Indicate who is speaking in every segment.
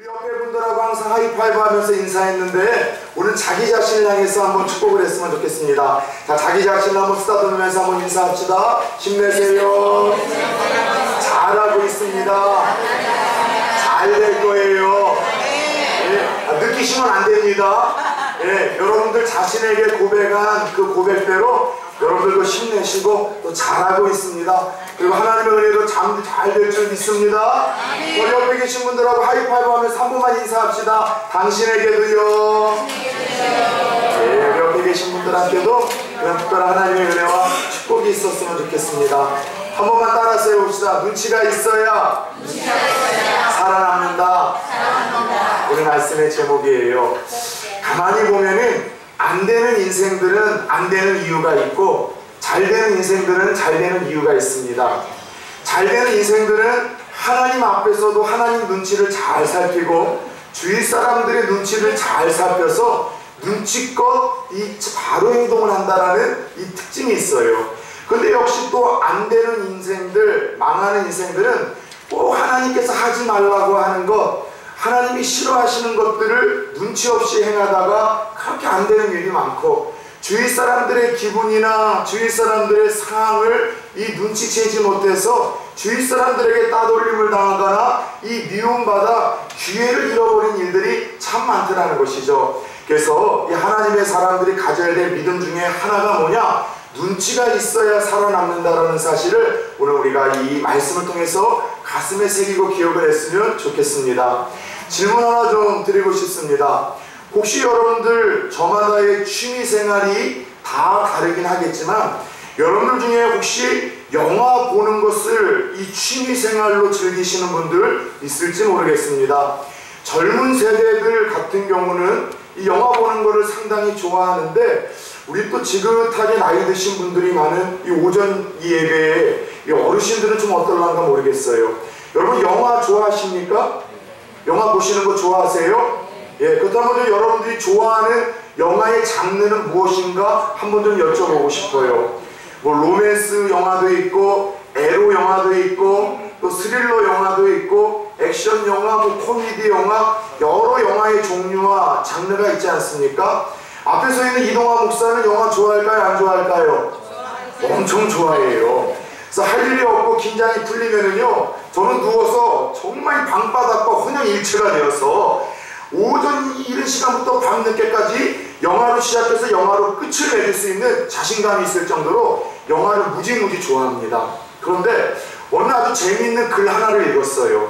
Speaker 1: 우리 옆에 분들하고 항상 하이파이브 하면서 인사했는데 오늘 자기 자신을 향해서 한번 축복을 했으면 좋겠습니다. 자, 자기 자신을 한번 쓰다듬으면서 한번 인사합시다. 힘내세요. 잘하고 있습니다. 잘 될 거예요. 예, 느끼시면 안 됩니다. 예, 여러분들 자신에게 고백한 그 고백대로 여러분들도 힘내시고 또 잘하고 있습니다. 그리고 하나님의 은혜로 잠도 잘 될 줄 믿습니다. 우리 옆에 계신 분들하고 하이파이브 하면서 한 번만 인사합시다. 당신에게도요. 네, 우리 옆에 계신 분들한테도 그런 특별한 하나님의 은혜와 축복이 있었으면 좋겠습니다. 한 번만 따라서 봅시다. 눈치가 있어야 살아남는다. 오늘 말씀의 제목이에요. 가만히 보면은 안 되는 인생들은 안 되는 이유가 있고 잘 되는 인생들은 잘 되는 이유가 있습니다. 잘 되는 인생들은 하나님 앞에서도 하나님 눈치를 잘 살피고 주위 사람들의 눈치를 잘 살펴서 눈치껏 바로 행동을 한다라는 이 특징이 있어요. 근데 역시 또 안 되는 인생들, 망하는 인생들은 꼭 하나님께서 하지 말라고 하는 것, 하나님이 싫어하시는 것들을 눈치 없이 행하다가 그렇게 안 되는 일이 많고 주위 사람들의 기분이나 주위 사람들의 상황을 이 눈치채지 못해서 주위 사람들에게 따돌림을 당하거나 이 미움받아 기회를 잃어버린 일들이 참 많더라는 것이죠. 그래서 이 하나님의 사람들이 가져야 될 믿음 중에 하나가 뭐냐? 눈치가 있어야 살아남는다라는 사실을 오늘 우리가 이 말씀을 통해서 가슴에 새기고 기억을 했으면 좋겠습니다. 질문 하나 좀 드리고 싶습니다. 혹시 여러분들 저마다의 취미생활이 다 다르긴 하겠지만 여러분들 중에 혹시 영화 보는 것을 이 취미생활로 즐기시는 분들 있을지 모르겠습니다. 젊은 세대들 같은 경우는 이 영화 보는 것을 상당히 좋아하는데 우리 또 지긋하게 나이 드신 분들이 많은 이 오전 예배에 이 어르신들은 좀 어떨란가 모르겠어요. 여러분 영화 좋아하십니까? 영화 보시는 거 좋아하세요? 예, 그렇다면 여러분들이 좋아하는 영화의 장르는 무엇인가 한번 좀 여쭤보고 싶어요. 뭐 로맨스 영화도 있고 에로 영화도 있고 또 스릴러 영화도 있고 액션 영화, 뭐 코미디 영화, 여러 영화의 종류와 장르가 있지 않습니까? 앞에 서 있는 이동환 목사는 영화 좋아할까요? 안 좋아할까요? 엄청 좋아해요. 그래서 할 일이 없고 긴장이 풀리면은요, 저는 누워서 정말 방바닥과 혼연일체가 되어서 오전 이른 시간부터 밤늦게까지 영화로 시작해서 영화로 끝을 맺을 수 있는 자신감이 있을 정도로 영화를 무지무지 좋아합니다. 그런데 오늘 아주 재미있는 글 하나를 읽었어요.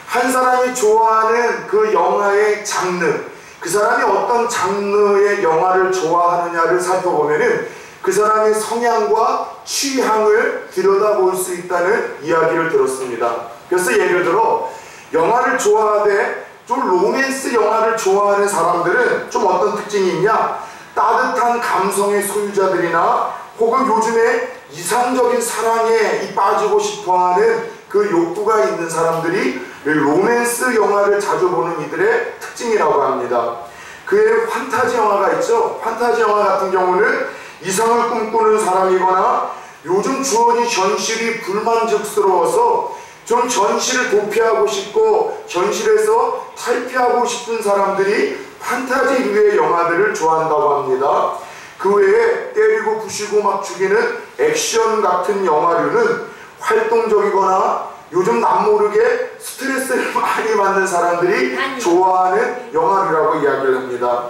Speaker 1: 한 사람이 좋아하는 그 영화의 장르, 그 사람이 어떤 장르의 영화를 좋아하느냐를 살펴보면은 그 사람의 성향과 취향을 들여다볼 수 있다는 이야기를 들었습니다. 그래서 예를 들어 영화를 좋아하되 좀 로맨스 영화를 좋아하는 사람들은 좀 어떤 특징이 있냐? 따뜻한 감성의 소유자들이나 혹은 요즘에 이상적인 사랑에 빠지고 싶어하는 그 욕구가 있는 사람들이 로맨스 영화를 자주 보는 이들의 특징이라고 합니다. 그 외에 판타지 영화가 있죠. 판타지 영화 같은 경우는 이상을 꿈꾸는 사람이거나 요즘 주어진 현실이 불만족스러워서 좀 현실을 도피하고 싶고 현실에서 탈피하고 싶은 사람들이 판타지류의 영화들을 좋아한다고 합니다. 그 외에 때리고 부시고 막 죽이는 액션 같은 영화류는 활동적이거나 요즘 남모르게 스트레스를 많이 받는 사람들이 좋아하는 영화류라고 이야기를 합니다.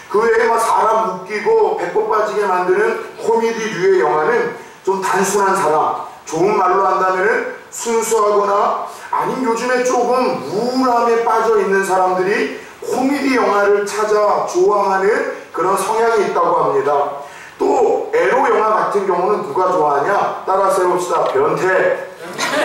Speaker 1: 그 외에 막 사람 웃기고 배꼽 빠지게 만드는 코미디류의 영화는 좀 단순한 사람, 좋은 말로 한다면은 순수하거나 아니면 요즘에 조금 우울함에 빠져 있는 사람들이 코미디 영화를 찾아 좋아하는 그런 성향이 있다고 합니다. 또 에로 영화 같은 경우는 누가 좋아하냐? 따라서 해봅시다. 변태.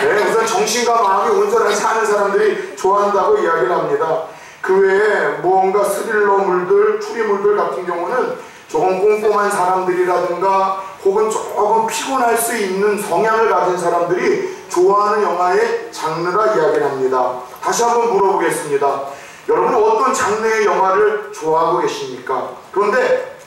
Speaker 1: 네, 우선 정신과 마음이 온전하지 않은 사람들이 좋아한다고 이야기를 합니다. 그 외에 무언가 스릴러물들, 추리물들 같은 경우는 조금 꼼꼼한 사람들이라든가 혹은 조금 피곤할 수 있는 성향을 가진 사람들이 좋아하는 영화의 장르라 이야기를 합니다. 다시 한번 물어보겠습니다. 여러분은 어떤 장르의 영화를 좋아하고 계십니까? 그런데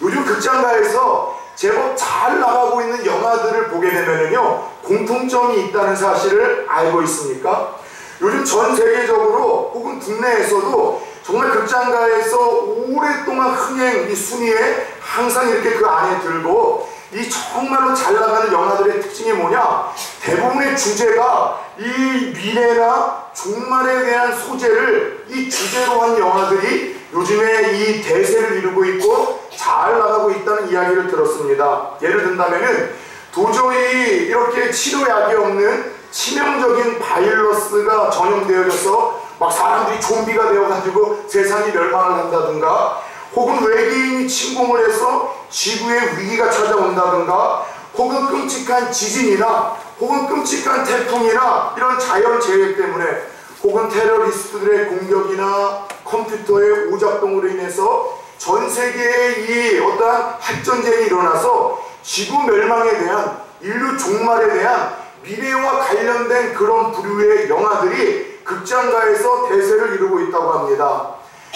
Speaker 1: 요즘 극장가에서 제법 잘 나가고 있는 영화들을 보게 되면요 공통점이 있다는 사실을 알고 있습니까? 요즘 전 세계적으로 혹은 국내에서도 정말 극장가에서 오랫동안 흥행 이 순위에 항상 이렇게 그 안에 들고 이 정말로 잘 나가는 영화들의 특징이 뭐냐? 대부분의 주제가 이 미래나 종말에 대한 소재를 이 주제로 한 영화들이 요즘에 이 대세를 이루고 있고 잘 나가고 있다는 이야기를 들었습니다. 예를 든다면은 도저히 이렇게 치료약이 없는 치명적인 바이러스가 전염되어져서 막 사람들이 좀비가 되어가지고 세상이 멸망을 한다든가, 혹은 외계인이 침공을 해서 지구에 위기가 찾아온다든가, 혹은 끔찍한 지진이나 혹은 끔찍한 태풍이나 이런 자연재해 때문에, 혹은 테러리스트들의 공격이나 컴퓨터의 오작동으로 인해서 전 세계에 이 어떠한 핵전쟁이 일어나서 지구 멸망에 대한, 인류 종말에 대한 미래와 관련된 그런 부류의 영화들이 극장가에서 대세를 이루고 있다고 합니다.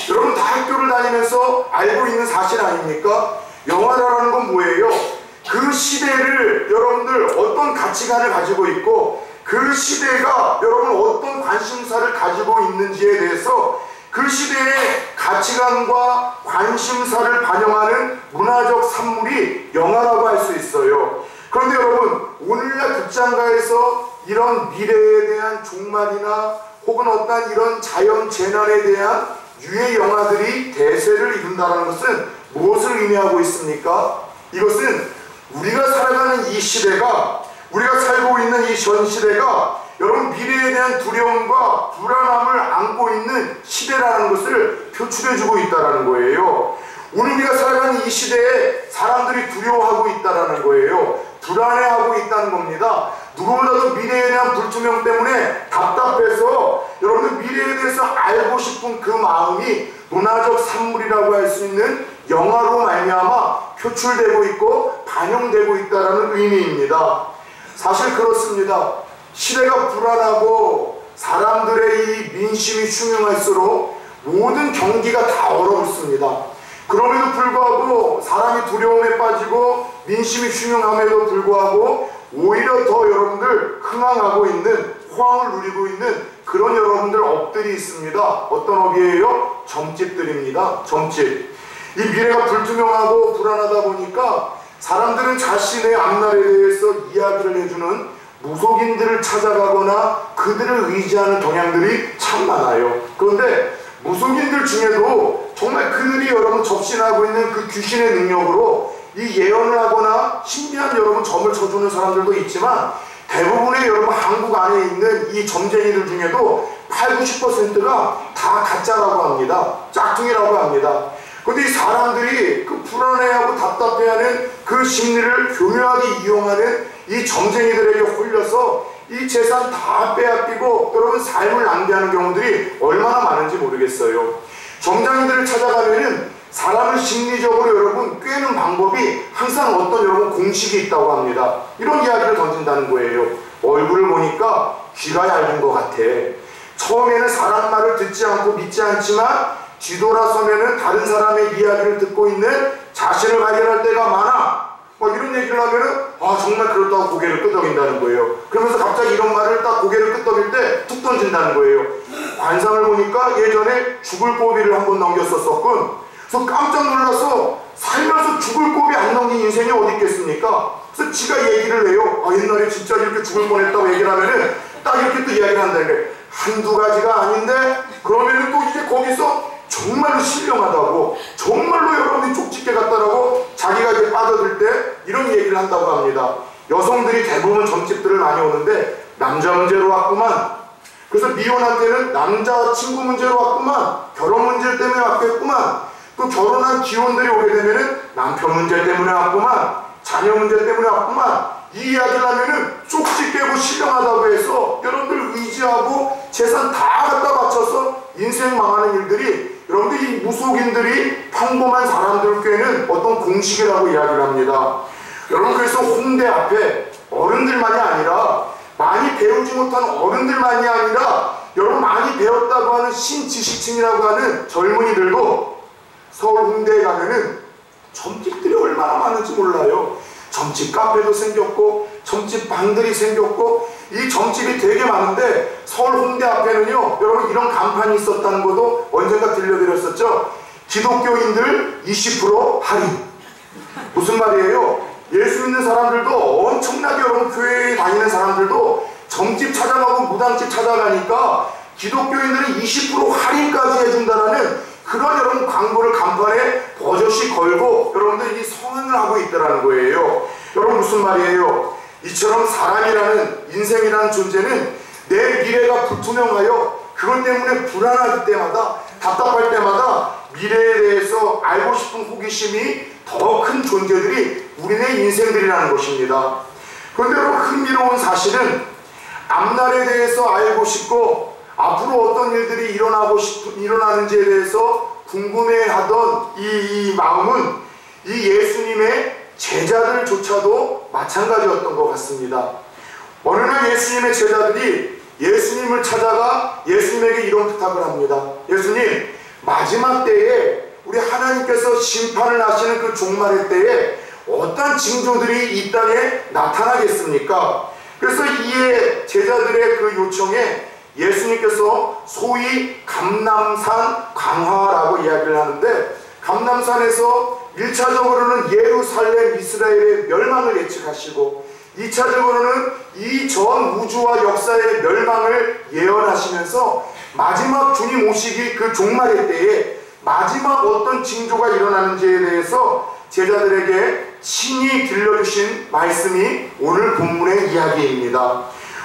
Speaker 1: 여러분 다 학교를 다니면서 알고 있는 사실 아닙니까? 영화라는 건 뭐예요? 그 시대를 여러분들 어떤 가치관을 가지고 있고 그 시대가 여러분 어떤 관심사를 가지고 있는지에 대해서 그 시대의 가치관과 관심사를 반영하는 문화적 산물이 영화라고 할 수 있어요. 그런데 여러분 오늘날 극장가에서 이런 미래에 대한 종말이나 혹은 어떤 이런 자연재난에 대한 유해 영화들이 대세를 이룬다는 것은 무엇을 의미하고 있습니까? 이것은 우리가 살아가는 이 시대가, 우리가 살고 있는 이 전 시대가 여러분 미래에 대한 두려움과 불안함을 안고 있는 시대라는 것을 표출해주고 있다는 거예요. 오늘 우리가 살아가는 이 시대에 사람들이 두려워하고 있다는 거예요. 불안해하고 있다는 겁니다. 누구보다도 미래에 대한 불투명 때문에 답답해서 여러분들 미래에 대해서 알고 싶은 그 마음이 문화적 산물이라고 할 수 있는 영화로 말미암아 표출되고 있고 반영되고 있다는 의미입니다. 사실 그렇습니다. 시대가 불안하고 사람들의 이 민심이 흉흉할수록 모든 경기가 다 얼어붙습니다. 그럼에도 불구하고 사람이 두려움에 빠지고 민심이 흉흉함에도 불구하고 오히려 더 여러분들 흥황하고 있는, 호황을 누리고 있는 그런 여러분들 업들이 있습니다. 어떤 업이에요? 점집들입니다. 점집. 이 미래가 불투명하고 불안하다 보니까 사람들은 자신의 앞날에 대해서 이야기를 해주는 무속인들을 찾아가거나 그들을 의지하는 경향들이 참 많아요. 그런데 무속인들 중에도 정말 그들이 여러분 접신하고 있는 그 귀신의 능력으로 이 예언을 하거나 신비한 여러분 점을 쳐주는 사람들도 있지만, 대부분의 여러분 한국 안에 있는 이 점쟁이들 중에도 80~90%가 다 가짜라고 합니다. 짝퉁이라고 합니다. 그런데 이 사람들이 그 불안해하고 답답해하는 그 심리를 교묘하게 이용하는 이 점쟁이들에게 홀려서 이 재산 다 빼앗기고 여러분 삶을 낭비하는 경우들이 얼마나 많은지 모르겠어요. 점쟁이들을 찾아가면은 사람을 심리적으로 여러분 꿰는 방법이 항상 어떤 여러분 공식이 있다고 합니다. 이런 이야기를 던진다는 거예요. 얼굴을 보니까 귀가 얇은 것 같아. 처음에는 사람 말을 듣지 않고 믿지 않지만 뒤돌아서면은 다른 사람의 이야기를 듣고 있는 자신을 발견할 때가 많아. 뭐 이런 얘기를 하면은 정말 그렇다고 고개를 끄덕인다는 거예요. 그러면서 갑자기 이런 말을 딱 고개를 끄덕일 때 툭 던진다는 거예요. 관상을 보니까 예전에 죽을 고비를 한번 넘겼었군. 그래서 깜짝 놀라서 살면서 죽을 고비 안 넘긴 인생이 어디 있겠습니까? 그래서 지가 얘기를 해요. 옛날에 진짜 이렇게 죽을 뻔했다고 얘기를 하면은 딱 이렇게 또 이야기를 한다는 거예요. 한두 가지가 아닌데 그러면은 또 이제 거기서 정말로 신령하다고, 정말로 여러분이 쪽집게 같다라고 자기가 이제 빠져들 때 이런 얘기를 한다고 합니다. 여성들이 대부분 점집들을 많이 오는데 남자 문제로 왔구만. 그래서 미혼한테는 남자 친구 문제로 왔구만. 결혼 문제 때문에 왔겠구만. 또 결혼한 기혼들이 오게 되면은 남편 문제 때문에 왔구만. 자녀 문제 때문에 왔구만. 이 이야기를 하면은 쪽지 깨고 신령하다고 해서 여러분들 의지하고 재산 다 갖다 바쳐서 인생 망하는 일들이 여러분들 이 무속인들이 평범한 사람들 꾀는 어떤 공식이라고 이야기를 합니다. 여러분 그래서 홍대 앞에 어른들만이 아니라, 많이 배우지 못한 어른들만이 아니라 여러분 많이 배웠다고 하는 신지식층이라고 하는 젊은이들도 서울 홍대에 가면은 점집들이 얼마나 많은지 몰라요. 점집 카페도 생겼고 점집 방들이 생겼고 이 점집이 되게 많은데 서울 홍대 앞에는요, 여러분 이런 간판이 있었다는 것도 언젠가 들려드렸었죠. 기독교인들 20% 할인. 무슨 말이에요? 예수 믿는 사람들도 엄청나게 여러분 교회에 다니는 사람들도 점집 찾아가고 무당집 찾아가니까 기독교인들은 20% 할인까지 해준다라는 그런 여러분 광고를 간판에 버젓이 걸고 여러분들 이 성행을 하고 있다라는 거예요. 여러분 무슨 말이에요? 이처럼 사람이라는 인생이라는 존재는 내 미래가 불투명하여 그것 때문에 불안할 때마다 답답할 때마다 미래에 대해서 알고 싶은 호기심이 더 큰 존재들이 우리네 인생들이라는 것입니다. 그런데 여러분 흥미로운 사실은 앞날에 대해서 알고 싶고 앞으로 어떤 일들이 일어나는지에 대해서 궁금해하던 이 마음은 이 예수님의 제자들조차도 마찬가지였던 것 같습니다. 어느 날 예수님의 제자들이 예수님을 찾아가 예수님에게 이런 부탁을 합니다. 예수님, 마지막 때에 우리 하나님께서 심판을 하시는 그 종말의 때에 어떤 징조들이 이 땅에 나타나겠습니까? 그래서 이에 제자들의 그 요청에 예수님께서 소위 감람산 강화라고 이야기를 하는데, 감람산에서 1차적으로는 예루살렘 이스라엘의 멸망을 예측하시고 2차적으로는 이 전 우주와 역사의 멸망을 예언하시면서 마지막 주님 오시기 그 종말의 때에 마지막 어떤 징조가 일어나는지에 대해서 제자들에게 친히 들려주신 말씀이 오늘 본문의 이야기입니다.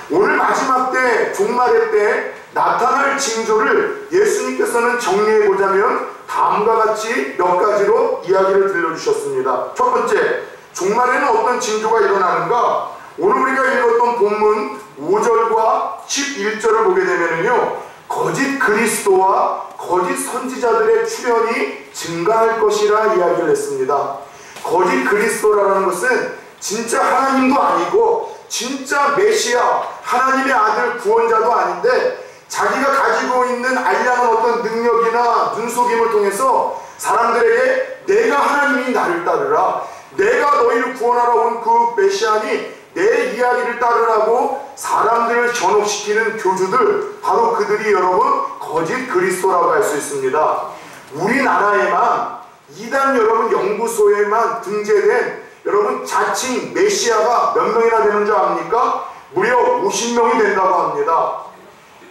Speaker 1: 오늘 마지막 때 종말의 때 나타날 징조를 예수님께서는 정리해보자면 다음과 같이 몇 가지로 이야기를 들려주셨습니다. 첫 번째, 종말에는 어떤 징조가 일어나는가? 오늘 우리가 읽었던 본문 5절과 11절을 보게 되면요, 거짓 그리스도와 거짓 선지자들의 출현이 증가할 것이라 이야기를 했습니다. 거짓 그리스도라는 것은 진짜 하나님도 아니고 진짜 메시아, 하나님의 아들 구원자도 아닌데 자기가 가지고 있는 알량한 어떤 능력이나 눈속임을 통해서 사람들에게 내가 하나님이 나를 따르라, 내가 너희를 구원하러 온 그 메시아니 내 이야기를 따르라고 사람들을 현혹시키는 교주들, 바로 그들이 여러분 거짓 그리스도라고 할 수 있습니다. 우리나라에만 이단 여러분 연구소에만 등재된 여러분 자칭 메시아가 몇 명이나 되는 줄 압니까? 무려 50명이 된다고 합니다.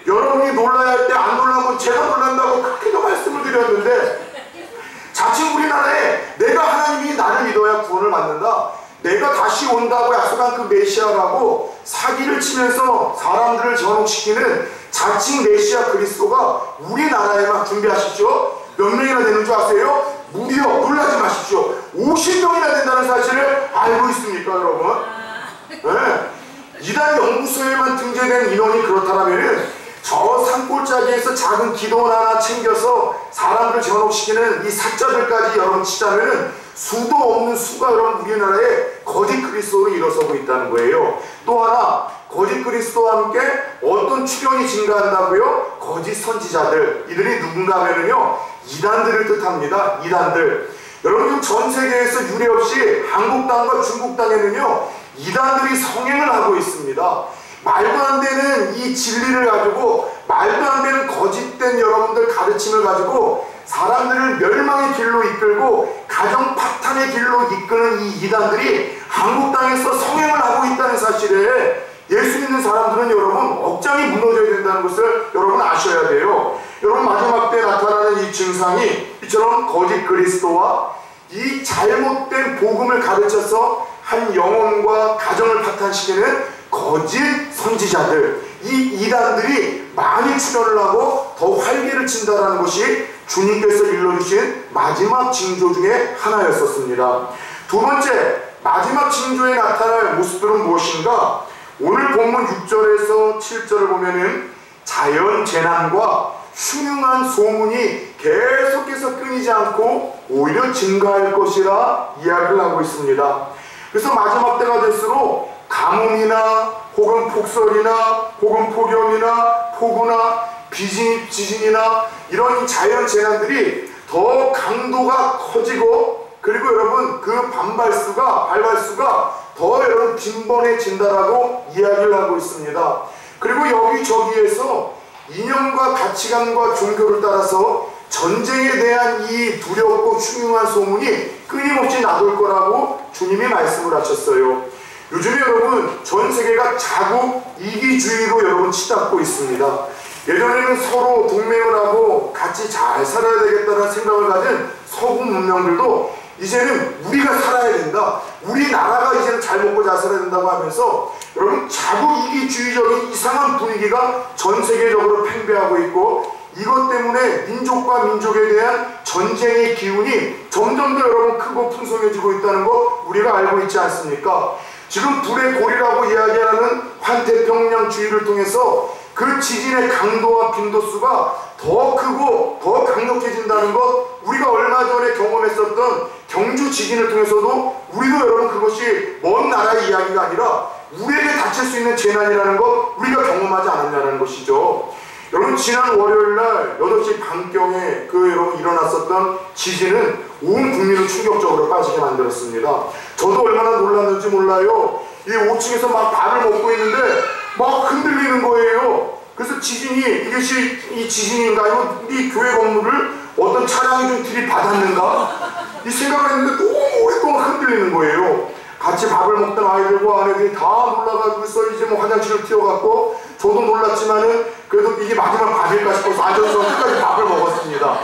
Speaker 1: 여러분이 놀라야 할 때 안 놀라면 제가 놀란다고 그렇게도 말씀을 드렸는데, 자칭 우리나라에 내가 하나님이 나를 믿어야 구원을 받는다, 내가 다시 온다고 약속한 그 메시아라고 사기를 치면서 사람들을 전혹시키는 자칭 메시아 그리스도가 우리나라에만, 준비하십시오, 몇 명이나 되는 줄 아세요? 무려, 놀라지 마십시오, 50명이나 된다는 사실을 알고 있습니까 여러분? 네. 이단 연구소에만 등재된 인원이 그렇다면 저 산골짜기에서 작은 기도원 하나 챙겨서 사람들 전혹시키는 이 사자들까지 여러분 치자면은 수도 없는 수가 여러분 우리나라에 거짓 그리스도로 일어서고 있다는 거예요. 또 하나, 거짓 그리스도와 함께 어떤 출현이 증가한다고요? 거짓 선지자들. 이들이 누군가 하면은요, 이단들을 뜻합니다. 이단들. 여러분 전 세계에서 유례없이 한국 땅과 중국 땅에는요, 이단들이 성행을 하고 있습니다. 말도 안 되는 이 진리를 가지고, 말도 안 되는 거짓된 여러분들 가르침을 가지고 사람들을 멸망의 길로 이끌고 가정 파탄의 길로 이끄는 이 이단들이 한국 땅에서 성행을 하고 있다는 사실에 예수 믿는 사람들은 여러분 억장이 무너져야 된다는 것을 여러분 아셔야 돼요. 여러분 마지막 때 나타나는 이 증상이 이처럼 거짓 그리스도와 이 잘못된 복음을 가르쳐서 한 영혼과 가정을 파탄시키는 거짓 선지자들, 이 이단들이 많이 출현을 하고 더 활기를 친다는 것이 주님께서 일러주신 마지막 징조 중에 하나였었습니다. 두 번째, 마지막 징조에 나타날 모습들은 무엇인가? 오늘 본문 6절에서 7절을 보면은 자연재난과 흉흉한 소문이 계속해서 끊이지 않고 오히려 증가할 것이라 이야기를 하고 있습니다. 그래서 마지막 때가 될수록 가뭄이나 혹은 폭설이나 혹은 폭염이나 폭우나 지진이나 이런 자연재난들이 더 강도가 커지고, 그리고 여러분 그 발발수가 더 여러분 빈번해진다라고 이야기를 하고 있습니다. 그리고 여기저기에서 이념과 가치관과 종교를 따라서 전쟁에 대한 이 두렵고 흉흉한 소문이 끊임없이 나돌 거라고 주님이 말씀을 하셨어요. 요즘에 여러분 전 세계가 자국 이기주의로 여러분 치닫고 있습니다. 예전에는 서로 동맹을 하고 같이 잘 살아야 되겠다는 생각을 가진 서구 문명들도 이제는 우리가 살아야 된다, 우리나라가 이제는 잘 먹고 잘 살아야 된다고 하면서 여러분 자국 이기주의적인 이상한 분위기가 전 세계적으로 팽배하고 있고, 이것 때문에 민족과 민족에 대한 전쟁의 기운이 점점 더 여러분 크고 풍성해지고 있다는 거 우리가 알고 있지 않습니까? 지금 불의 골이라고 이야기하는 환태평양주의를 통해서 그 지진의 강도와 빈도수가 더 크고 더 강력해진다는 것, 우리가 얼마 전에 경험했었던 경주 지진을 통해서도 우리도 여러분 그것이 먼 나라의 이야기가 아니라 우리에게 닥칠 수 있는 재난이라는 것 우리가 경험하지 않았냐는 것이죠. 여러분 지난 월요일날 8시 반경에 여러분 일어났었던 지진은 온 국민을 충격적으로 빠지게 만들었습니다. 저도 얼마나 놀랐는지 몰라요. 이 5층에서 막 밥을 먹고 있는데 막 흔들리는 거예요. 그래서 지진이, 이것이 이 지진인가, 이거 우리 교회 건물을 어떤 차량이 좀 들이받았는가 이 생각을 했는데 너무 오랫동안 흔들리는 거예요. 같이 밥을 먹던 아이들과 아내들이 다 놀라가지고서 이제 뭐 화장실을 튀어갔고, 저도 놀랐지만은 그래도 이게 마지막 밥일까 싶어서 앉아서 끝까지 밥을 먹었습니다.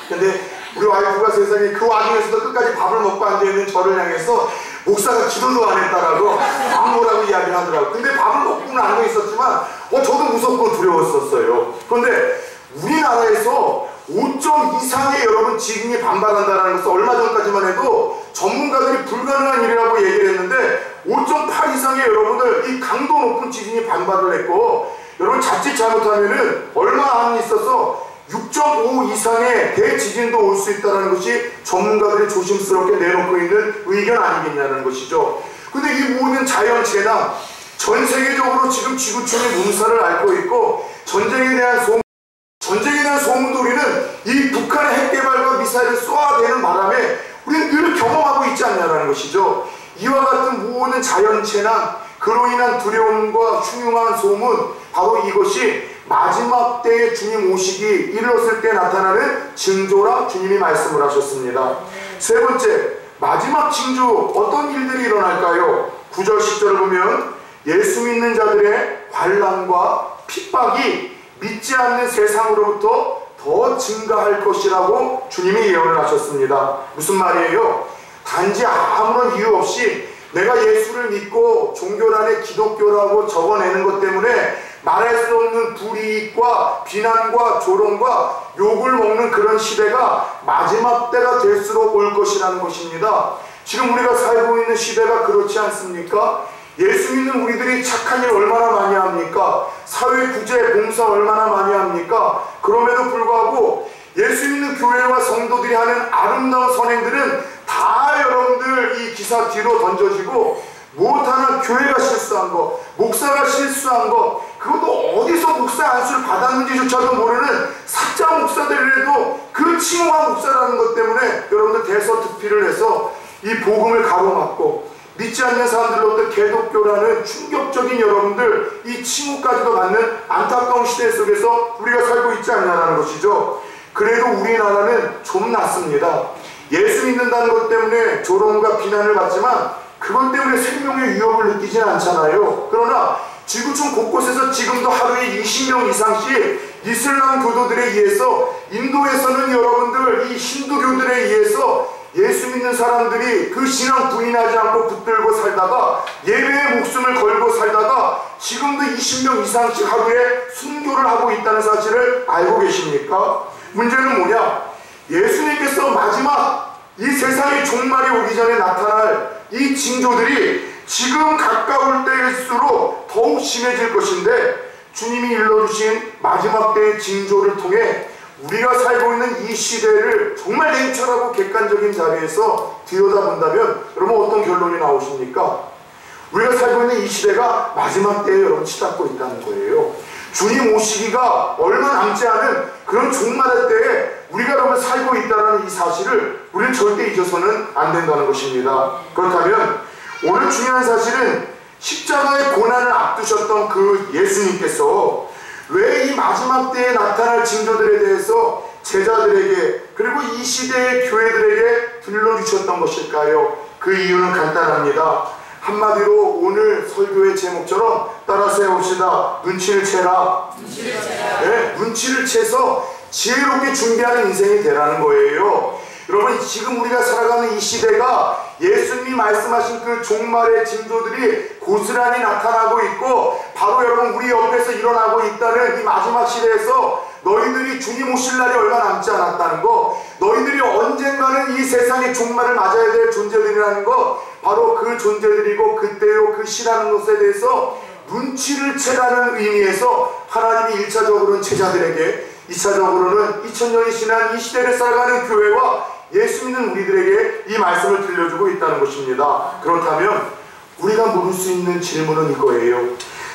Speaker 1: 근데 우리 와이프가 세상에 그 와중에서도 끝까지 밥을 먹고 앉아있는 저를 향해서 목사가 기도도 안 했다라고 아무라고 이야기를 하더라고요. 근데 밥을 먹고는 앉아 있었지만 저도 무섭고 두려웠었어요. 그런데 우리나라에서 5점 이상의 여러분 지진이 반발한다는 것은 얼마 전까지만 해도 전문가들이 불가능한 일이라고 얘기를 했는데 5.8 이상의 여러분들 이 강도 높은 지진이 반발을 했고, 여러분 자칫 잘못하면은 얼마 안 있어서 6.5 이상의 대지진도 올 수 있다는 것이 전문가들이 조심스럽게 내놓고 있는 의견 아니겠냐는 것이죠. 근데 이 모든 자연재난, 전 세계적으로 지금 지구촌이 문사를 앓고 있고, 전쟁에 대한 소문도 우리는 이 북한의 핵개발과 미사일을 쏘아대는 바람에 우리는 늘 경험하고 있지 않냐는 것이죠. 이와 같은 모든 자연재난, 그로 인한 두려움과 흉흉한 소문, 바로 이것이 마지막 때에 주님 오시기 이르렀을 때 나타나는 징조라 주님이 말씀을 하셨습니다. 세 번째, 마지막 징조, 어떤 일들이 일어날까요? 9절 10절을 보면 예수 믿는 자들의 환난과 핍박이 믿지 않는 세상으로부터 더 증가할 것이라고 주님이 예언을 하셨습니다. 무슨 말이에요? 단지 아무런 이유 없이 내가 예수를 믿고 종교란에 기독교라고 적어내는 것 때문에 말할 수 없는 불이익과 비난과 조롱과 욕을 먹는 그런 시대가 마지막 때가 될수록 올 것이라는 것입니다. 지금 우리가 살고 있는 시대가 그렇지 않습니까? 예수 믿는 우리들이 착한 일 얼마나 많이 합니까? 사회 구제 봉사 얼마나 많이 합니까? 그럼에도 불구하고 예수 믿는 교회와 성도들이 하는 아름다운 선행들은 다 여러분들 이 기사 뒤로 던져지고, 못하는 교회가 실수한 거, 목사가 실수한 거, 그것도 어디서 목사 안수를 받았는지조차도 모르는 사자 목사들이라도 그 칭호한 목사라는 것 때문에 여러분들 대서특필을 해서 이 복음을 가로막고, 믿지 않는 사람들로부터 개독교라는 충격적인 여러분들 이 칭호까지도 받는 안타까운 시대 속에서 우리가 살고 있지 않냐는 것이죠. 그래도 우리나라는 좀 낫습니다. 예수 믿는다는 것 때문에 조롱과 비난을 받지만 그것 때문에 생명의 위협을 느끼진 않잖아요. 그러나 지구촌 곳곳에서 지금도 하루에 20명 이상씩 이슬람 교도들에 의해서, 인도에서는 여러분들 이 힌두교들에 의해서 예수 믿는 사람들이 그 신앙 부인하지 않고 붙들고 살다가 예배에 목숨을 걸고 살다가 지금도 20명 이상씩 하루에 순교를 하고 있다는 사실을 알고 계십니까? 문제는 뭐냐? 예수님께서 마지막 이 세상의 종말이 오기 전에 나타날 이 징조들이 지금 가까울 때일수록 더욱 심해질 것인데, 주님이 일러주신 마지막 때의 징조를 통해 우리가 살고 있는 이 시대를 정말 냉철하고 객관적인 자리에서 들여다본다면 여러분 어떤 결론이 나오십니까? 우리가 살고 있는 이 시대가 마지막 때에 여러분 치닫고 있다는 거예요. 주님 오시기가 얼마 남지 않은 그런 종말의 때에 우리가 여러분 살고 있다는 이 사실을 우리는 절대 잊어서는 안 된다는 것입니다. 그렇다면 오늘 중요한 사실은 십자가의 고난을 앞두셨던 그 예수님께서 왜 이 마지막 때에 나타날 징조들에 대해서 제자들에게 그리고 이 시대의 교회들에게 들려주셨던 것일까요? 그 이유는 간단합니다. 한마디로 오늘 설교의 제목처럼 따라서 해봅시다. 눈치를 채라. 네, 눈치를 채서 지혜롭게 준비하는 인생이 되라는 거예요. 여러분, 지금 우리가 살아가는 이 시대가 예수님이 말씀하신 그 종말의 징조들이 고스란히 나타나고 있고 바로 여러분 우리 옆에서 일어나고 있다는 이 마지막 시대에서 너희들이 주님 오실 날이 얼마 남지 않았다는 거, 너희들이 언젠가는 이 세상의 종말을 맞아야 될 존재들이라는 거, 바로 그 존재들이고 그때요 그 시라는 것에 대해서 눈치를 채라는 의미에서 하나님이 1차적으로는 제자들에게, 2차적으로는 2000년이 지난 이 시대를 살아가는 교회와 예수 믿는 우리들에게 이 말씀을 들려주고 있다는 것입니다. 그렇다면 우리가 물을 수 있는 질문은 이거예요.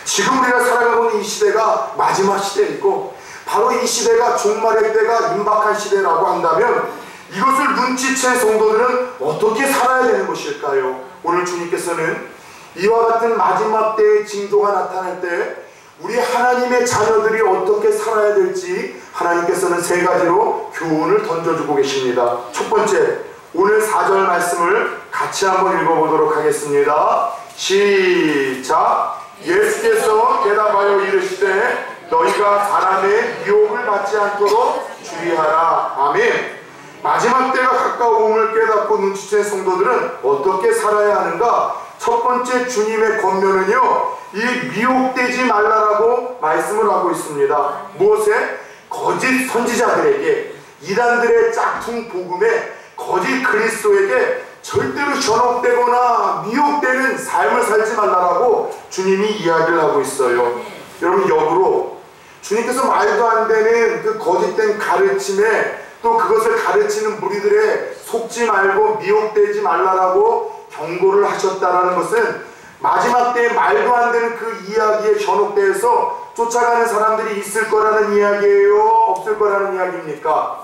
Speaker 1: 지금 우리가 살아가고 있는 이 시대가 마지막 시대이고 바로 이 시대가 종말의 때가 임박한 시대라고 한다면 이것을 눈치챈 성도들은 어떻게 살아야 되는 것일까요? 오늘 주님께서는 이와 같은 마지막 때의 징조가 나타날 때 우리 하나님의 자녀들이 어떻게 살아야 될지 하나님께서는 세 가지로 교훈을 던져주고 계십니다. 첫 번째, 오늘 4절 말씀을 같이 한번 읽어보도록 하겠습니다. 시작! 예수께서 대답하여 이르시되 너희가 사람의 유혹을 받지 않도록 주의하라. 아멘. 마지막 때가 가까움을 깨닫고 눈치챈 성도들은 어떻게 살아야 하는가? 첫 번째 주님의 권면은요, 이 미혹되지 말라라고 말씀을 하고 있습니다. 무엇에? 거짓 선지자들에게, 이단들의 짝퉁 복음에, 거짓 그리스도에게 절대로 현혹되거나 미혹되는 삶을 살지 말라라고 주님이 이야기를 하고 있어요. 여러분, 역으로 주님께서 말도 안 되는 그 거짓된 가르침에 또 그것을 가르치는 무리들의 속지 말고 미혹되지 말라라고 경고를 하셨다라는 것은 마지막 때에 말도 안 되는 그 이야기에 현혹돼서 쫓아가는 사람들이 있을 거라는 이야기예요? 없을 거라는 이야기입니까?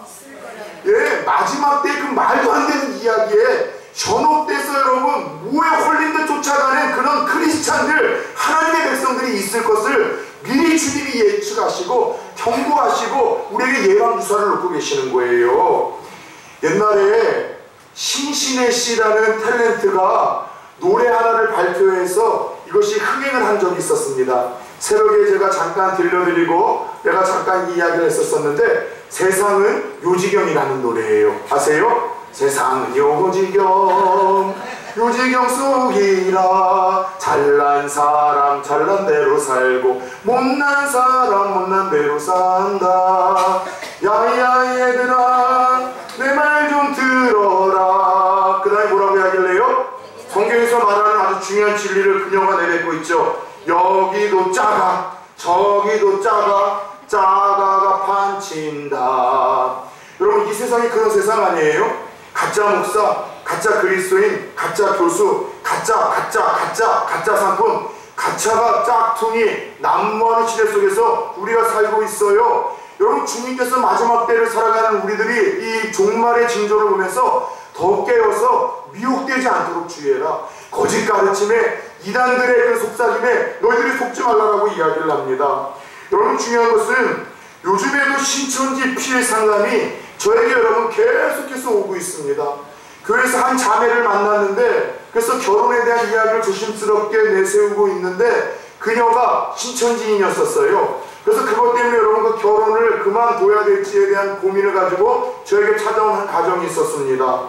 Speaker 1: 예, 마지막 때 그 말도 안 되는 이야기에 현혹돼서 여러분 뭐에 홀린 듯 쫓아가는 그런 크리스찬들, 하나님의 백성들이 있을 것을 미리 주님이 예측하시고 경고하시고 우리에게 예방주사를 놓고 계시는 거예요. 옛날에 신신의 씨라는 탤런트가 노래 하나를 발표해서 이것이 흥행을 한 적이 있었습니다. 새벽에 제가 잠깐 들려드리고 내가 잠깐 이야기를 했었었는데, 세상은 요지경이라는 노래예요. 아세요? 세상은 요지경, 요지경 속이라. 잘난 사람 잘난 대로 살고 못난 사람 못난 대로 산다. 야야 얘들아 내 말 좀 들어라. 그 다음에 뭐라고 하길래요? 성경에서 말하는 아주 중요한 진리를 그녀가 내뱉고 있죠. 여기도 작아 저기도 작아 짜가가 판친다. 여러분, 이 세상이 그런 세상 아니에요? 가짜 목사, 가짜 그리스도인, 가짜 교수, 가짜 상품, 가짜가 짝퉁이 난무하는 시대 속에서 우리가 살고 있어요. 여러분, 주님께서 마지막 때를 살아가는 우리들이 이 종말의 징조를 보면서 더 깨어서 미혹되지 않도록 주의해라. 거짓 가르침에, 이단들의 그 속삭임에 너희들이 속지 말라라고 이야기를 합니다. 여러분, 중요한 것은 요즘에도 신천지 피해 상담이 저에게 여러분 계속해서 오고 있습니다. 교회에서 한 자매를 만났는데, 그래서 결혼에 대한 이야기를 조심스럽게 내세우고 있는데 그녀가 신천지인이었었어요. 그래서 그것 때문에 여러분 그 결혼을 그만둬야 될지에 대한 고민을 가지고 저에게 찾아온 한 가정이 있었습니다.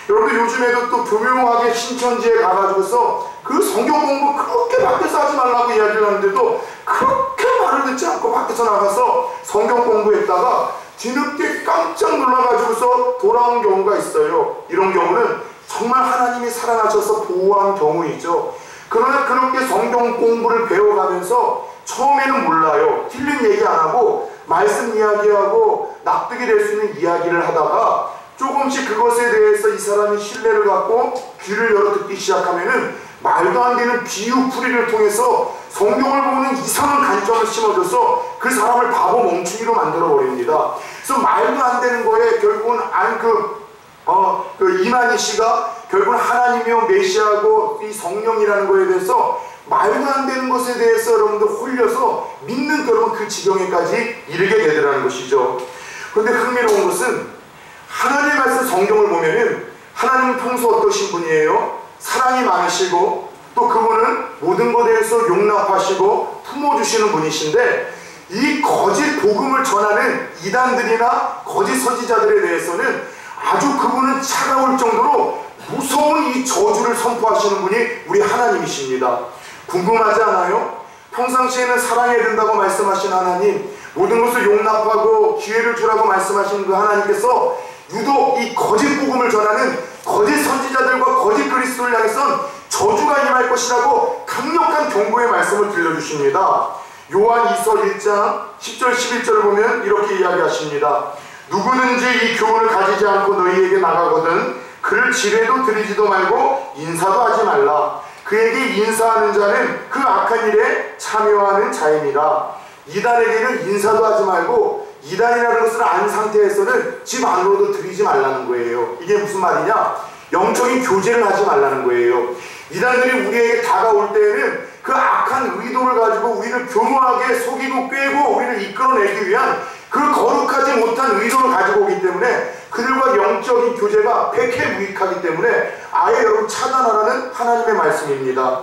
Speaker 1: 여러분들 요즘에도 또 교묘하게 신천지에 가가지고서 그 성경 공부 그렇게 밖에서 하지 말라고 이야기를 하는데도 그렇게 말을 듣지 않고 밖에서 나가서 성경 공부했다가 뒤늦게 깜짝 놀라가지고서 돌아온 경우가 있어요. 이런 경우는 정말 하나님이 사랑하셔서 보호한 경우이죠. 그러나 그렇게 성경 공부를 배워가면서 처음에는 몰라요. 틀린 얘기 안 하고 말씀 이야기하고 납득이 될 수 있는 이야기를 하다가 조금씩 그것에 대해서 이 사람이 신뢰를 갖고 귀를 열어 듣기 시작하면은 말도 안 되는 비유풀이를 통해서 성경을 보는 이상한 관점을 심어줘서 그 사람을 바보 멍충이로 만들어버립니다. 그래서 말도 안 되는 거에 결국은 이만희 씨가 결국은 하나님이요 메시아고 이 성령이라는 것에 대해서 말도 안 되는 것에 대해서 여러분들 홀려서 믿는 여러분 그 지경에까지 이르게 되더라는 것이죠. 그런데 흥미로운 것은 하나님의 말씀 성경을 보면은 하나님은 평소 어떠신 분이에요? 사랑이 많으시고 또 그분은 모든 것에 대해서 용납하시고 품어주시는 분이신데, 이 거짓 복음을 전하는 이단들이나 거짓 선지자들에 대해서는 아주 그분은 차가울 정도로 무서운 이 저주를 선포하시는 분이 우리 하나님이십니다. 궁금하지 않아요? 평상시에는 사랑해야 된다고 말씀하신 하나님, 모든 것을 용납하고 기회를 주라고 말씀하신 그 하나님께서 유독 이 거짓 복음을 전하는 거짓 선지자들과 거짓 그리스도를 향해선 저주가 임할 것이라고 강력한 경고의 말씀을 들려주십니다. 요한 2서 1장 10절 11절을 보면 이렇게 이야기하십니다. 누구든지 이 교훈을 가지지 않고 너희에게 나가거든 그를 지뢰도 들이지도 말고 인사도 하지 말라. 그에게 인사하는 자는 그 악한 일에 참여하는 자임이라. 이단에게는 인사도 하지 말고 이단이라는 것을 안 상태에서는 집 안으로도 들이지 말라는 거예요. 이게 무슨 말이냐? 영적인 교제를 하지 말라는 거예요. 이단들이 우리에게 다가올 때에는 그 악한 의도를 가지고 우리를 교묘하게 속이고 꿰고 우리를 이끌어내기 위한 그 거룩하지 못한 의도를 가지고 오기 때문에 그들과 영적인 교제가 백해무익하기 때문에 아예 여러분 차단하라는 하나님의 말씀입니다.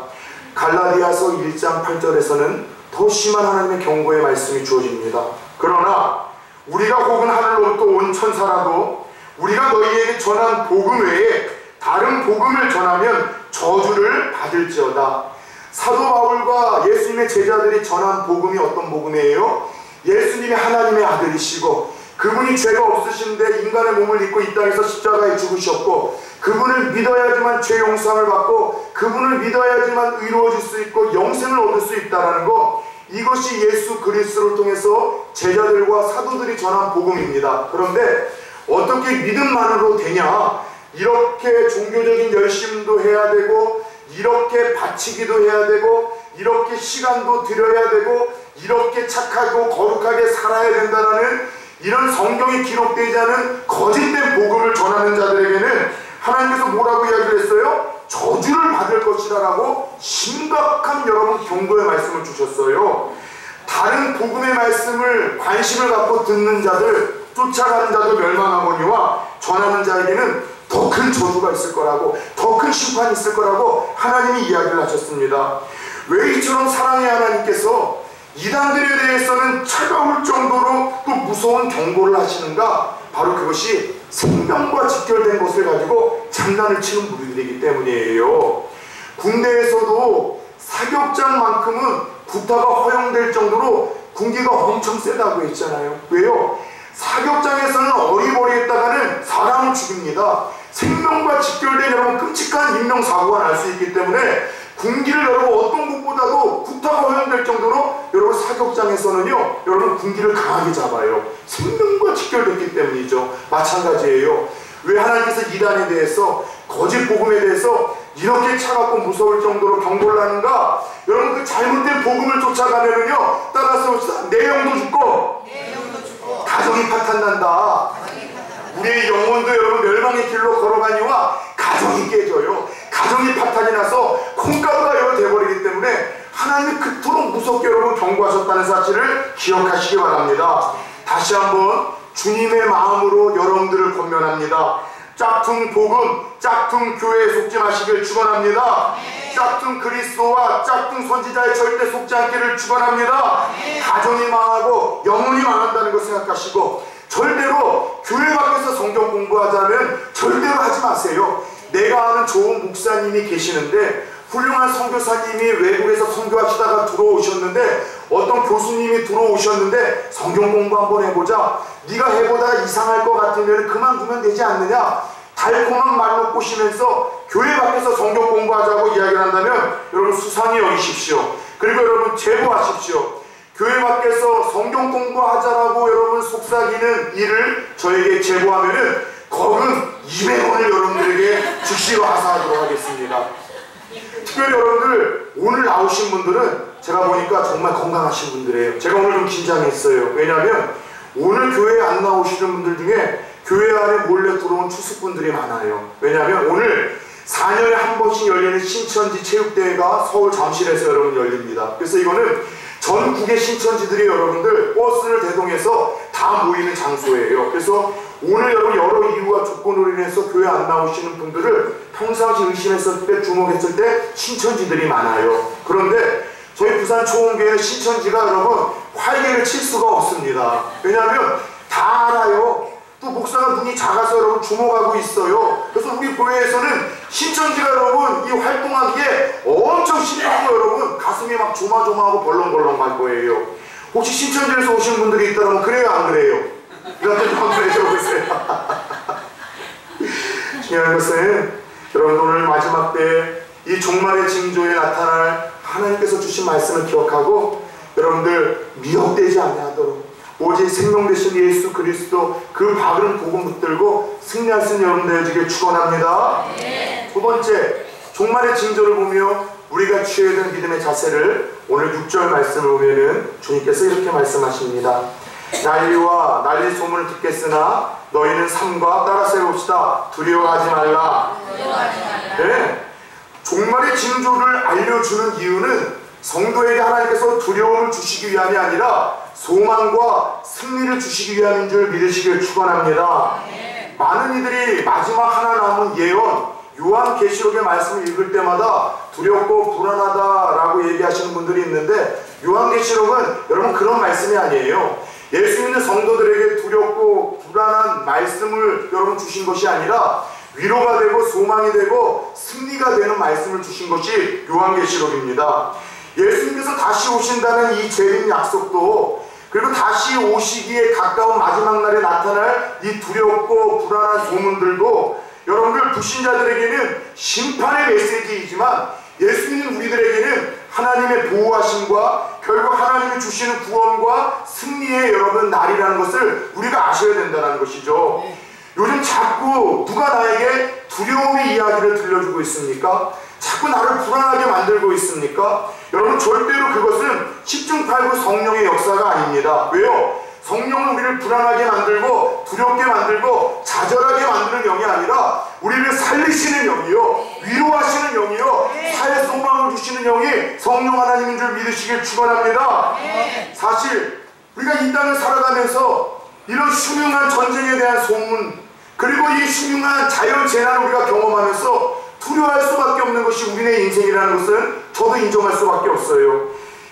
Speaker 1: 갈라디아서 1장 8절에서는 더 심한 하나님의 경고의 말씀이 주어집니다. 그러나 우리가 혹은 하늘로부터 온 천사라도 우리가 너희에게 전한 복음 외에 다른 복음을 전하면 저주를 받을지어다. 사도 바울과 예수님의 제자들이 전한 복음이 어떤 복음이에요? 예수님이 하나님의 아들이시고 그분이 죄가 없으신데 인간의 몸을 입고 이 땅에서 십자가에 죽으셨고 그분을 믿어야지만 죄 용서함을 받고 그분을 믿어야지만 의로워질 수 있고 영생을 얻을 수 있다는 것, 이것이 예수 그리스도를 통해서 제자들과 사도들이 전한 복음입니다. 그런데 어떻게 믿음만으로 되냐? 이렇게 종교적인 열심도 해야 되고 이렇게 바치기도 해야 되고 이렇게 시간도 들여야 되고 이렇게 착하고 거룩하게 살아야 된다는 이런 성경에 기록되지 않은 거짓된 복음을 전하는 자들에게는 하나님께서 뭐라고 이야기를 했어요? 저주를 받을 것이다 라고 심각한 여러분 경고의 말씀을 주셨어요. 다른 복음의 말씀을 관심을 갖고 듣는 자들, 쫓아가는 자도 멸망하거니와 전하는 자에게는 더 큰 저주가 있을 거라고, 더 큰 심판이 있을 거라고 하나님이 이야기를 하셨습니다. 왜 이처럼 사랑의 하나님께서 이단들에 대해서는 차가울 정도로 또 무서운 경고를 하시는가? 바로 그것이 생명과 직결된 것을 가지고 장난을 치는 무리들이기 때문이에요. 군대에서도 사격장만큼은 구타가 허용될 정도로 군기가 엄청 세다고 했잖아요. 왜요? 사격장에서는 어리버리했다가는 사람을 죽입니다. 생명과 직결된 여러분 끔찍한 인명사고가 날 수 있기 때문에 군기를 여러분 어떤 곳보다도 구타가 허용될 정도로 여러분 사격장에서는요 여러분 군기를 강하게 잡아요. 생명과 직결됐기 때문이죠. 마찬가지예요. 왜 하나님께서 이단에 대해서 거짓 복음에 대해서 이렇게 차갑고 무서울 정도로 경고를 하는가? 여러분 그 잘못된 복음을 쫓아가면은요 따라서 내 영도 죽고 가정이 파탄난다. 우리의 영혼도 여러분 멸망의 길로 걸어가니와 가정이 깨져요. 가정이 파탄이 나서 콩가루가 여러 돼버리기 때문에 하나님이 그토록 무섭게 여러분 경고하셨다는 사실을 기억하시기 바랍니다. 다시 한번 주님의 마음으로 여러분들을 권면합니다. 짝퉁 복음, 짝퉁 교회에 속지 마시길 축원합니다. 짝퉁 그리스도와 짝퉁 선지자에 절대 속지 않기를 축원합니다. 가정이 망하고 영혼이 망한다는 걸 생각하시고 절대로 교회 밖에서 성경 공부하자면 절대로 하지 마세요. 내가 아는 좋은 목사님이 계시는데 훌륭한 선교사님이 외국에서 선교하시다가 들어오셨는데 어떤 교수님이 들어오셨는데 성경 공부 한번 해보자. 네가 해보다가 이상할 것 같으면 그만두면 되지 않느냐. 달콤한 말로 꼬시면서 교회 밖에서 성경 공부하자고 이야기를 한다면 여러분 수상히 여기십시오. 그리고 여러분 제보하십시오. 교회 밖에서 성경 공부하자라고 여러분 속삭이는 일을 저에게 제보하면은 거금 200원을 여러분들에게 즉시로 하사하도록 하겠습니다. 특별히 여러분들 오늘 나오신 분들은 제가 보니까 정말 건강하신 분들이에요. 제가 오늘 좀 긴장했어요. 왜냐하면 오늘 교회에 안 나오시는 분들 중에 교회 안에 몰래 들어온 추수꾼들이 많아요. 왜냐하면 오늘 4년에 한 번씩 열리는 신천지 체육대회가 서울 잠실에서 여러분 열립니다. 그래서 이거는 전국의 신천지들이 여러분들 버스를 대동해서 다 모이는 장소예요. 그래서 오늘 여러분 여러 이유와 조건으로 인해서 교회 안 나오시는 분들을 평상시 의심했을 때, 주목했을 때 신천지들이 많아요. 그런데 저희 부산 초원교회는 신천지가 여러분 활개를 칠 수가 없습니다. 왜냐하면 다 알아요. 또 목사가 눈이 작아서 여러분 주목하고 있어요. 그래서 우리 교회에서는 신천지가 여러분 이 활동하기에 엄청 신나고 여러분 가슴이 막 조마조마하고 벌렁벌렁 할 거예요. 혹시 신천지에서 오신 분들이 있다면 그래요, 안 그래요? 여러분 한번 해줘보세요. 중요한 것은 여러분 오늘 마지막 때 이 종말의 징조에 나타날 하나님께서 주신 말씀을 기억하고 여러분들 미혹되지 아니하도록 오직 생명 되신 예수 그리스도 그 바른 복음 붙들고 승리할 수 있는 여러분들 되기를 축원합니다. 네. 두 번째, 종말의 징조를 보며 우리가 취해야 되는 믿음의 자세를 오늘 6절 말씀을 보면은 주님께서 이렇게 말씀하십니다. 난리와 난리 소문을 듣겠으나 너희는 삼가 따라 세웁시다. 두려워하지 말라. 네. 종말의 징조를 알려주는 이유는 성도에게 하나님께서 두려움을 주시기 위함이 아니라 소망과 승리를 주시기 위함인 줄 믿으시길 축원합니다. 많은 이들이 마지막 하나 남은 예언 요한계시록의 말씀을 읽을 때마다 두렵고 불안하다라고 얘기하시는 분들이 있는데 요한계시록은 여러분 그런 말씀이 아니에요. 예수 믿는 성도들에게 두렵고 불안한 말씀을 여러분 주신 것이 아니라 위로가 되고 소망이 되고 승리가 되는 말씀을 주신 것이 요한계시록입니다. 예수님께서 다시 오신다는 이 재림 약속도 그리고 다시 오시기에 가까운 마지막 날에 나타날 이 두렵고 불안한 소문들도 여러분들 불신자들에게는 심판의 메시지이지만 예수 믿는 우리들에게는 하나님의 보호하심과 결국 하나님이 주시는 구원과 승리의 여러분 날이라는 것을 우리가 아셔야 된다는 것이죠. 요즘 자꾸 누가 나에게 두려움의 이야기를 들려주고 있습니까? 자꾸 나를 불안하게 만들고 있습니까? 여러분 절대로 그것은 10중 8구 성령의 역사가 아닙니다. 왜요? 성령은 우리를 불안하게 만들고 두렵게 만들고 좌절하게 만드는 영이 아니라 우리를 살리시는 영이요, 위로하시는 영이요, 사회 소망을 주시는 영이 성령 하나님인 줄 믿으시길 축원합니다. 사실 우리가 이 땅을 살아가면서 이런 흉흉한 전쟁에 대한 소문 그리고 이 흉흉한 자연재난을 우리가 경험하면서 두려워할 수밖에 없는 것이 우리의 인생이라는 것은 저도 인정할 수밖에 없어요.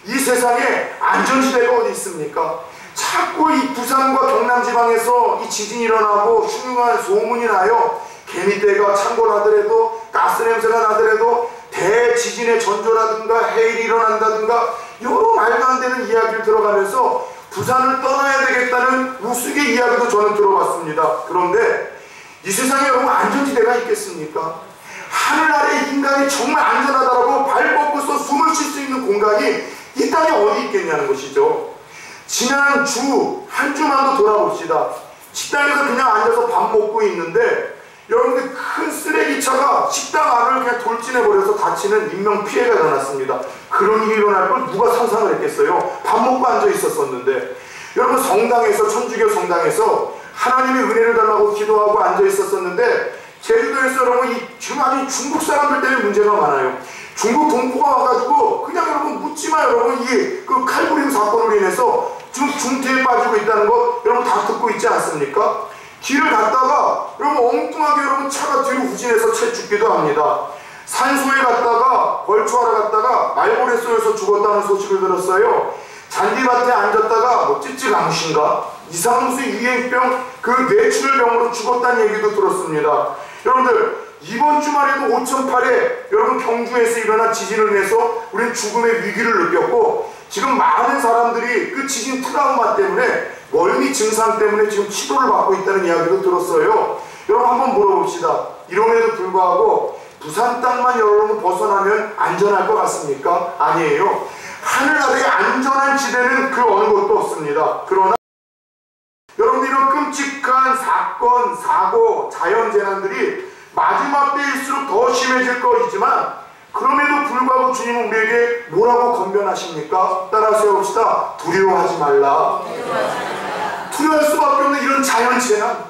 Speaker 1: 이 세상에 안전지대가 어디 있습니까? 자꾸 이 부산과 경남지방에서 이 지진이 일어나고 흉흉한 소문이 나요. 개미떼가 창궐하더라도 가스냄새가 나더라도 대지진의 전조라든가 해일이 일어난다든가 여러 말도 안 되는 이야기를 들어가면서 부산을 떠나야 되겠다는 우스개 이야기도 저는 들어봤습니다. 그런데 이 세상에 여러분 안전지대가 있겠습니까? 하늘 아래 인간이 정말 안전하다고 발 뻗고서 숨을 쉴 수 있는 공간이 이 땅에 어디 있겠냐는 것이죠. 지난 주 한 주만도 돌아봅시다. 식당에서 그냥 앉아서 밥 먹고 있는데 여러분들 큰 쓰레기차가 식당 안을 그냥 돌진해버려서 다치는 인명피해가 일어났습니다. 그런 일이 일어날 걸 누가 상상을 했겠어요? 밥 먹고 앉아 있었었는데 여러분 성당에서 천주교 성당에서 하나님의 은혜를 달라고 기도하고 앉아 있었었는데 제주도에서 여러분 지금 아주 중국 사람들 때문에 문제가 많아요. 중국 동포가 와가지고 그냥 여러분 묻지마 여러분 그 칼부림 사건으로 인해서 지금 중태에 빠지고 있다는 거 여러분 다 듣고 있지 않습니까? 길을 갔다가 여러분 엉뚱하게 여러분 차가 뒤로 후진해서 채 죽기도 합니다. 산소에 갔다가 벌초하러 갔다가 말벌에 쏘여서 죽었다는 소식을 들었어요. 잔디밭에 앉았다가 뭐 찌찌강신가 이상한 무슨 유행병 그 뇌출혈병으로 죽었다는 얘기도 들었습니다. 여러분들 이번 주말에도 5.8에 여러분 경주에서 일어난 지진을 인해서 우리는 죽음의 위기를 느꼈고 지금 많은 사람들이 그 지진 트라우마 때문에 멀미 증상 때문에 지금 치료를 받고 있다는 이야기도 들었어요. 여러분 한번 물어봅시다. 이럼에도 불구하고 부산 땅만 여러분 벗어나면 안전할 것 같습니까? 아니에요. 하늘 아래에 안전한 지대는 그 어느 곳도 없습니다. 그러나 여러분들 이런 끔찍한 사건, 사고, 자연재난들이 마지막 때일수록 더 심해질 것이지만 그럼에도 불구하고 주님은 우리에게 뭐라고 건면하십니까? 따라 세웁시다. 두려워하지 말라. 두려워할 수밖에 없는 이런 자연재난,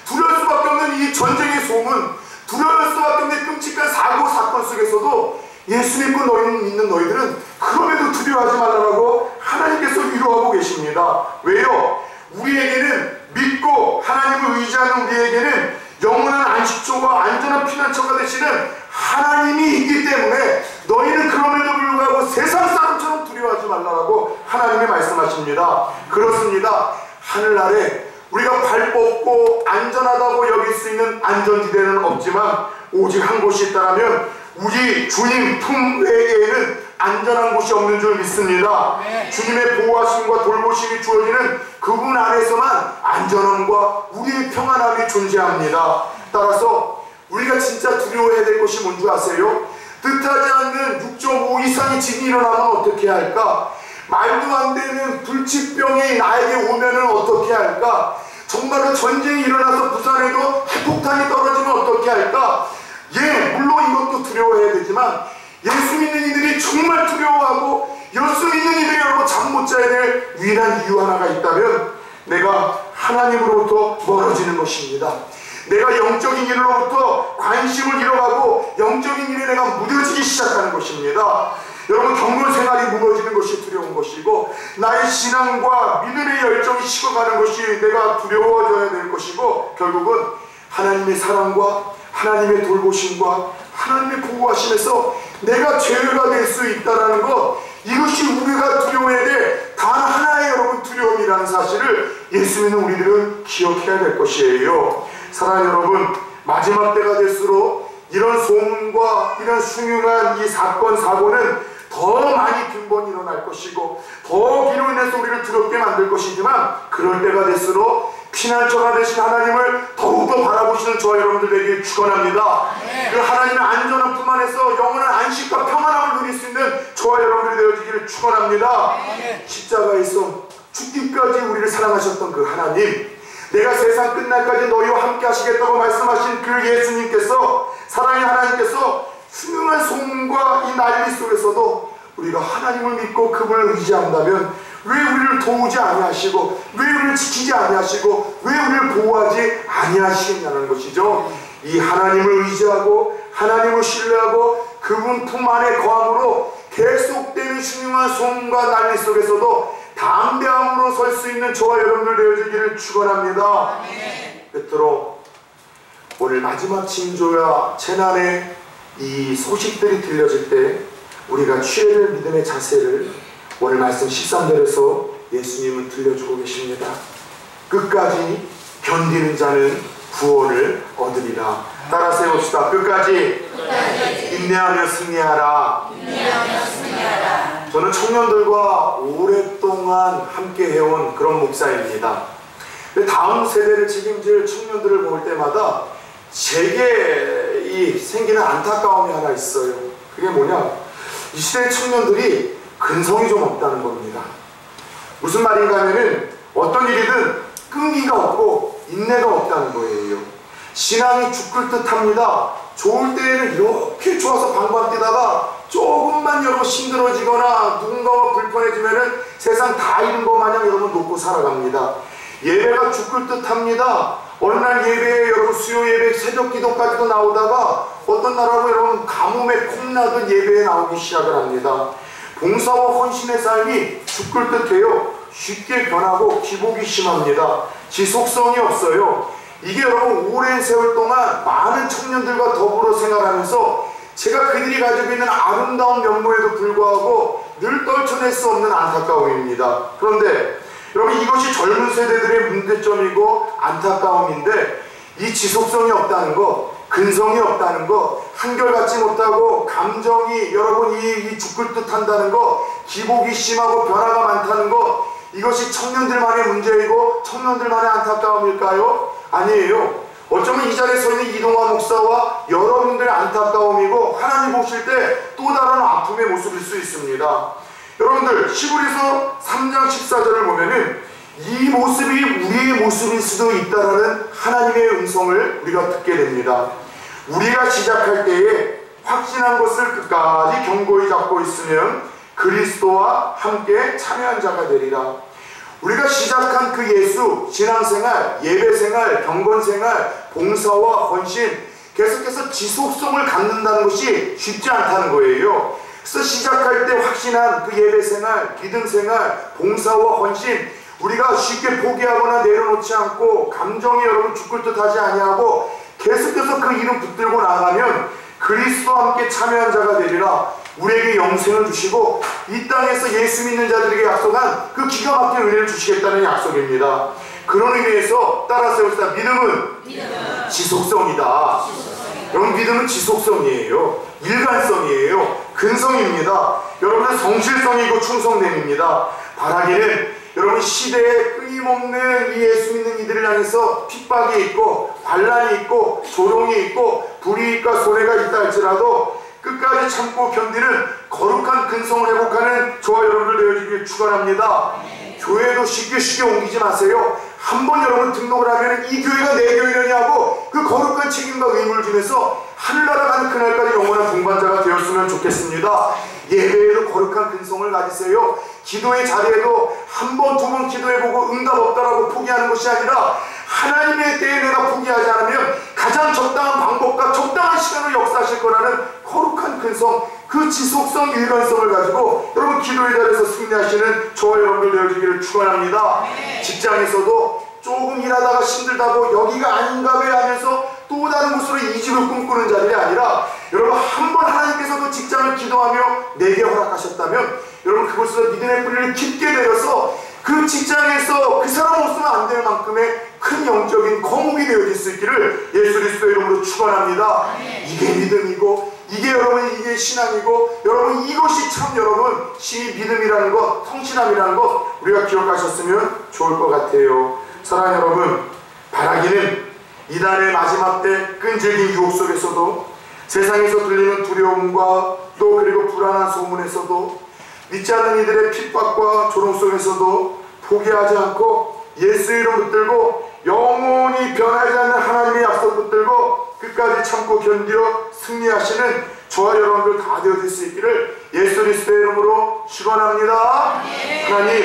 Speaker 1: 두려워할 수밖에 없는 이 전쟁의 소문, 두려울 수밖에 없는 끔찍한 사고 사건 속에서도 예수 믿고 있는 너희들은 그럼에도 두려워하지 말라고 하나님께서 위로하고 계십니다. 왜요? 우리에게는 믿고 하나님을 의지하는 우리에게는 영원한 안식처와 안전한 피난처가 되시는 하나님이 있기 때문에 너희는 그럼에도 불구하고 세상 사람처럼 두려워하지 말라고 하나님이 말씀하십니다. 그렇습니다. 하늘 아래 우리가 발 뻗고 안전하다고 여길 수 있는 안전지대는 없지만 오직 한 곳이 있다면 우리 주님 품 외에는 안전한 곳이 없는 줄 믿습니다. 주님의 보호하심과 돌보심이 주어지는 그분 안에서만 안전함과 우리의 평안함이 존재합니다. 따라서 우리가 진짜 두려워해야 될 것이 뭔지 아세요? 뜻하지 않는 6.5 이상의 지진이 일어나면 어떻게 할까? 말도 안 되는 불치병이 나에게 오면은 어떻게 할까? 정말로 전쟁이 일어나서 부산에도 핵폭탄이 떨어지면 어떻게 할까? 예, 물론 이것도 두려워해야 되지만 예수 믿는 이들이 정말 두려워하고 예수 믿는 이들이 여러분 잠 못 자야 될 유일한 이유 하나가 있다면 내가 하나님으로부터 멀어지는 것입니다. 내가 영적인 일로부터 관심을 잃어가고 영적인 일에 내가 무뎌지기 시작하는 것입니다. 여러분 경건 생활이 무너지는 것이 두려운 것이고 나의 신앙과 믿음의 열정이 식어가는 것이 내가 두려워져야 될 것이고 결국은 하나님의 사랑과 하나님의 돌보심과 하나님의 보호하심에서 내가 죄가 될 수 있다는 것 이것이 우리가 두려워해야 될 단 하나의 여러분 두려움이라는 사실을 예수 믿는 우리들은 기억해야 될 것이에요. 사랑하는 여러분 마지막 때가 될수록 이런 소문과 이런 흉흉한 이 사건 사고는 더 많이 빈번히 일어날 것이고 더 비로 인해서 우리를 두렵게 만들 것이지만 그럴 때가 될수록 피난처가 되신 하나님을 더욱더 바라보시는 저와 여러분들 되길 축원합니다. 그 하나님의 안전한 품 안에서 영원한 안식과 평안함을 누릴 수 있는 저와 여러분들이 되어지기를 축원합니다. 십자가에서 죽기까지 우리를 사랑하셨던 그 하나님, 내가 세상 끝날까지 너희와 함께 하시겠다고 말씀하신 그 예수님께서, 사랑의 하나님께서 흉흉한 소문과 이 난리 속에서도 우리가 하나님을 믿고 그분을 의지한다면 왜 우리를 도우지 아니하시고 왜 우리를 지키지 아니하시고 왜 우리를 보호하지 아니하시겠냐는 것이죠. 이 하나님을 의지하고 하나님을 신뢰하고 그분 품 안에 거함으로 계속되는 흉흉한 소문과 난리 속에서도 담대함으로 설 수 있는 저와 여러분들 되어지기를 축원합니다. 베드로 오늘 마지막 징조야 재난의 이 소식들이 들려질 때 우리가 취해야 될 믿음의 자세를 오늘 말씀 13절에서 예수님은 들려주고 계십니다. 끝까지 견디는 자는 구원을 얻으리라. 따라서 해봅시다. 끝까지 인내하며 승리하라. 저는 청년들과 오랫동안 함께 해온 그런 목사입니다. 다음 세대를 책임질 청년들을 볼 때마다 제게 생기는 안타까움이 하나 있어요. 그게 뭐냐? 이 시대의 청년들이 근성이 좀 없다는 겁니다. 무슨 말인가 하면은 어떤 일이든 끈기가 없고 인내가 없다는 거예요. 신앙이 죽을 듯 합니다. 좋을 때에는 이렇게 좋아서 방방 뛰다가 조금만 여러분 힘들어지거나 누군가와 불편해지면은 세상 다 잃은 것 마냥 여러분 놓고 살아갑니다. 예배가 죽을 듯 합니다. 어느 날 예배에 여러분 수요 예배 새벽 기도까지도 나오다가 어떤 날하고 여러분 가뭄에 콩나듯 예배에 나오기 시작을 합니다. 봉사와 헌신의 삶이 죽을 듯해요. 쉽게 변하고 기복이 심합니다. 지속성이 없어요. 이게 여러분 오랜 세월 동안 많은 청년들과 더불어 생활하면서 제가 그들이 가지고 있는 아름다운 면모에도 불구하고 늘 떨쳐낼 수 없는 안타까움입니다. 그런데 여러분 이것이 젊은 세대들의 문제점이고 안타까움인데 이 지속성이 없다는 것, 근성이 없다는 것, 한결같지 못하고 감정이 여러분 이 죽을 듯 한다는 것, 기복이 심하고 변화가 많다는 것, 이것이 청년들만의 문제이고 청년들만의 안타까움일까요? 아니에요. 어쩌면 이 자리에 서 있는 이동화 목사와 여러분들의 안타까움이고 하나님 보실 때 또 다른 아픔의 모습일 수 있습니다. 여러분들 시브리서 3장 14절을 보면은 이 모습이 우리의 모습일 수도 있다라는 하나님의 음성을 우리가 듣게 됩니다. 우리가 시작할 때에 확신한 것을 끝까지 견고히 잡고 있으면 그리스도와 함께 참여한 자가 되리라. 우리가 시작한 그 예수, 신앙생활, 예배생활, 경건생활, 봉사와 헌신, 계속해서 지속성을 갖는다는 것이 쉽지 않다는 거예요. 그래서 시작할 때 확신한 그 예배 생활, 믿음 생활, 봉사와 헌신, 우리가 쉽게 포기하거나 내려놓지 않고 감정이 여러분 죽을 듯 하지 아니하고 계속해서 그 이름 붙들고 나가면 그리스도와 함께 참여한 자가 되리라. 우리에게 영생을 주시고 이 땅에서 예수 믿는 자들에게 약속한 그 기가 막힌 은혜를 주시겠다는 약속입니다. 그런 의미에서 따라서 여기서 믿음은 지속성이다. 여러분, 믿음은 지속성이에요. 일관성이에요. 근성입니다. 여러분은 성실성이고 충성됨입니다. 바라기는 여러분 시대에 끊임없는 이 예수 믿는 이들을 향해서 핍박이 있고 반란이 있고 조롱이 있고 불이익과 손해가 있다 할지라도 끝까지 참고 견디는 거룩한 근성을 회복하는 저와 여러분들 되어지길 축원합니다. 교회도 쉽게 옮기지 마세요. 한번 여러분 등록을 하면 이 교회가 내 교회냐고 그 거룩한 책임과 의무를 지면서 하늘나라 가는 그날까지 영원한 동반자가 되었으면 좋겠습니다. 예배에도 거룩한 근성을 가지세요. 기도의 자리에도 한 번, 두 번 기도해보고 응답 없다라고 포기하는 것이 아니라 하나님의 때에 내가 포기하지 않으면 가장 적당한 방법과 적당한 시간을 역사하실 거라는 거룩한 근성, 그 지속성, 일관성을 가지고 여러분 기도의 자리에서 승리하시는 저와 여러분들 되어지기를 축원합니다. 직장에서도 조금 일하다가 힘들다고 여기가 아닌가 봐 하면서 또 다른 곳으로 이직을 꿈꾸는 자들이 아니라 여러분 한 번 하나님께서도 직장을 기도하며 내게 허락하셨다면 여러분 그곳에서 믿음의 뿌리를 깊게 내려서 그 직장에서 그 사람 없으면 안 될 만큼의 큰 영적인 거목이 되어질 수 있기를 예수 그리스도의 이름으로 축원합니다. 이게 믿음이고 이게 여러분 이게 신앙이고 여러분 이것이 참 여러분 시 믿음이라는 것, 성실함이라는 것 우리가 기억하셨으면 좋을 것 같아요. 사랑하는 여러분, 바라기는 이단의 마지막 때 끈질긴 유혹 속에서도 세상에서 들리는 두려움과 또 그리고 불안한 소문에서도 믿지 않는 이들의 핍박과 조롱 속에서도 포기하지 않고 예수의 이름 붙들고 영원히 변하지 않는 하나님의 약속 붙들고 끝까지 참고 견디어 승리하시는 저와 여러분들 다 되어질 수 있기를 예수 그리스도의 이름으로 축원합니다. 하나님,